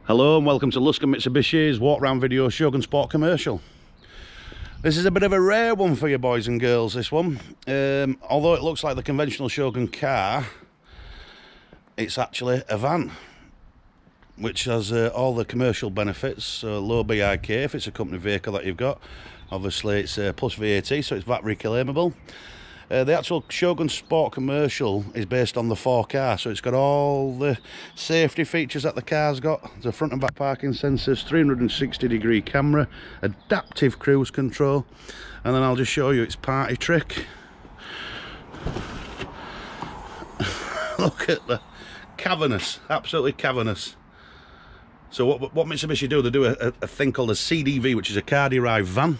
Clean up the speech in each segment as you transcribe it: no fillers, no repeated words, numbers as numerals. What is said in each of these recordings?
Hello and welcome to Luscombe Mitsubishi's walk round video Shogun Sport Commercial. This is a bit of a rare one for you boys and girls, this one. Although it looks like the conventional Shogun car, it's actually a van, which has all the commercial benefits. So low BIK if it's a company vehicle that you've got. Obviously it's plus VAT, so it's VAT reclaimable. The actual Shogun Sport Commercial is based on the 4-car, so it's got all the safety features that the car's got. The front and back parking sensors, 360-degree camera, adaptive cruise control, and then I'll just show you its party trick. Look at the cavernous, absolutely cavernous. So what Mitsubishi do, they do a thing called a CDV, which is a car-derived van.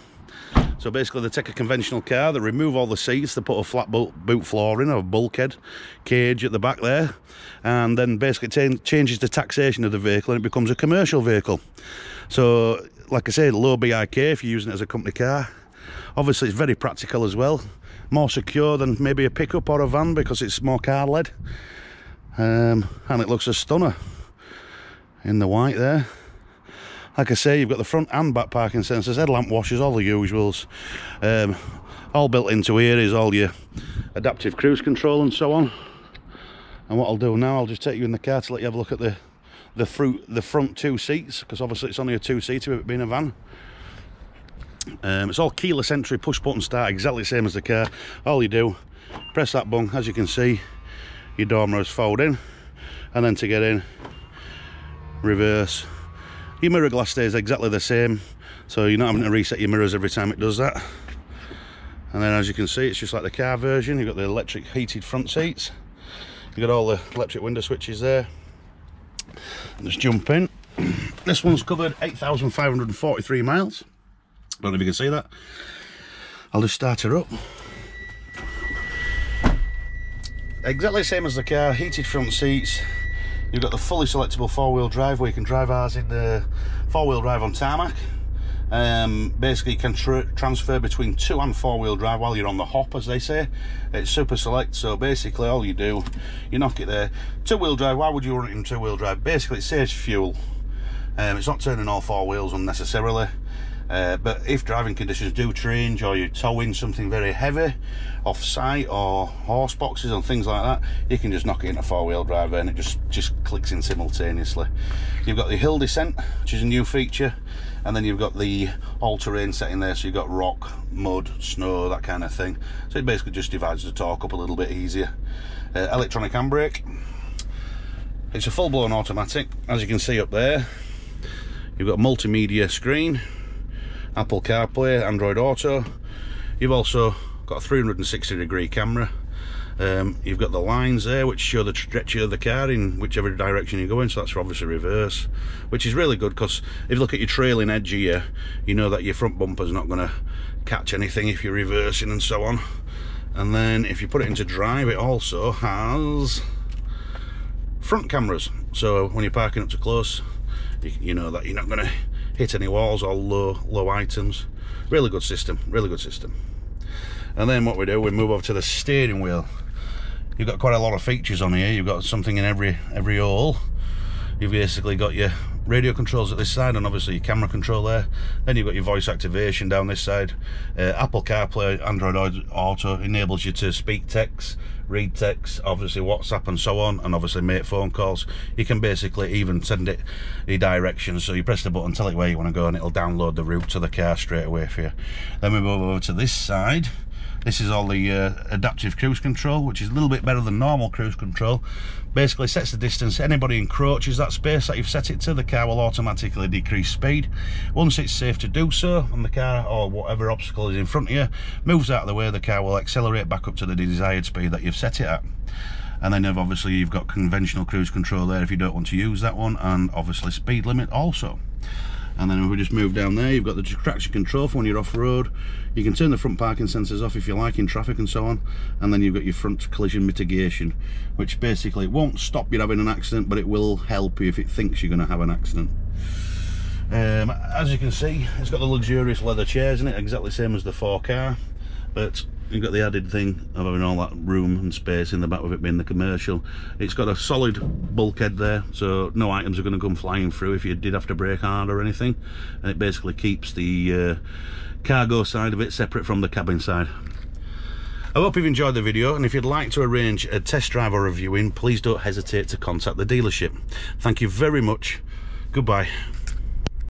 So basically they take a conventional car, they remove all the seats, they put a flat boot floor in, or a bulkhead cage at the back there, and then basically changes the taxation of the vehicle and it becomes a commercial vehicle. So like I say, low BIK if you're using it as a company car. Obviously it's very practical as well, more secure than maybe a pickup or a van because it's more car led, and it looks a stunner in the white there. Like I say, you've got the front and back parking sensors, headlamp washers, all the usuals. All built into here is all your adaptive cruise control and so on. And what I'll do now, I'll just take you in the car to let you have a look at the front two seats, because obviously it's only a two-seater with it being a van. It's all keyless entry, push button start, exactly the same as the car. All you do, press that button, as you can see, your door mirrors fold in, and then to get in, reverse. Your mirror glass stays exactly the same, so you're not having to reset your mirrors every time it does that. And then as you can see, it's just like the car version. You've got the electric heated front seats, you've got all the electric window switches there. Just jump in. This one's covered 8,543 miles. Don't know if you can see that. I'll just start her up. Exactly the same as the car, heated front seats. You've got the fully selectable 4-wheel drive, where you can drive ours in the 4-wheel drive on tarmac. Basically you can transfer between 2 and 4-wheel drive while you're on the hop, as they say. It's super select, so basically all you do, you knock it there. 2-wheel drive, why would you run it in 2-wheel drive? Basically it saves fuel. It's not turning all 4 wheels unnecessarily. But if driving conditions do change, or you're towing something very heavy off site, or horse boxes and things like that, you can just knock it into 4-wheel drive and it just clicks in simultaneously. You've got the hill descent, which is a new feature, and then you've got the all-terrain setting there, so you've got rock, mud, snow, that kind of thing. So it basically just divides the torque up a little bit easier. Electronic handbrake. It's a full-blown automatic, as you can see up there. You've got a multimedia screen, Apple CarPlay, Android Auto. You've also got a 360-degree camera. You've got the lines there which show the trajectory of the car in whichever direction you go in, so that's obviously reverse, which is really good because if you look at your trailing edge here, you know that your front bumper's not going to catch anything if you're reversing and so on. And then if you put it into drive, it also has front cameras, so when you're parking up to close, you know that you're not going to hit any walls or low items. Really good system, really good system. And then what we do, we move over to the steering wheel. You've got quite a lot of features on here. You've got something in every hole. You've basically got your radio controls at this side, and obviously your camera control there. Then you've got your voice activation down this side. Apple CarPlay, Android Auto enables you to speak text, read text, obviously WhatsApp and so on, and obviously make phone calls. You can basically even send it your directions, so you press the button, tell it where you want to go, and it'll download the route to the car straight away for you. Then we move over to this side. This is all the adaptive cruise control, which is a little bit better than normal cruise control. Basically sets the distance. Anybody encroaches that space that you've set it to, the car will automatically decrease speed. Once it's safe to do so, and the car or whatever obstacle is in front of you moves out of the way, the car will accelerate back up to the desired speed that you've set it at. And then obviously you've got conventional cruise control there if you don't want to use that one, and obviously speed limit also. And then if we just move down there, you've got the traction control for when you're off-road. You can turn the front parking sensors off if you like in traffic and so on. And then you've got your front collision mitigation, which basically won't stop you having an accident, but it will help you if it thinks you're going to have an accident. As you can see, it's got the luxurious leather chairs in it, exactly the same as the 4-car. but you've got the added thing of having all that room and space in the back with it being the commercial. It's got a solid bulkhead there, so no items are going to come flying through if you did have to brake hard or anything, and it basically keeps the cargo side of it separate from the cabin side. I hope you've enjoyed the video, and if you'd like to arrange a test drive or reviewing, please don't hesitate to contact the dealership. Thank you very much. Goodbye.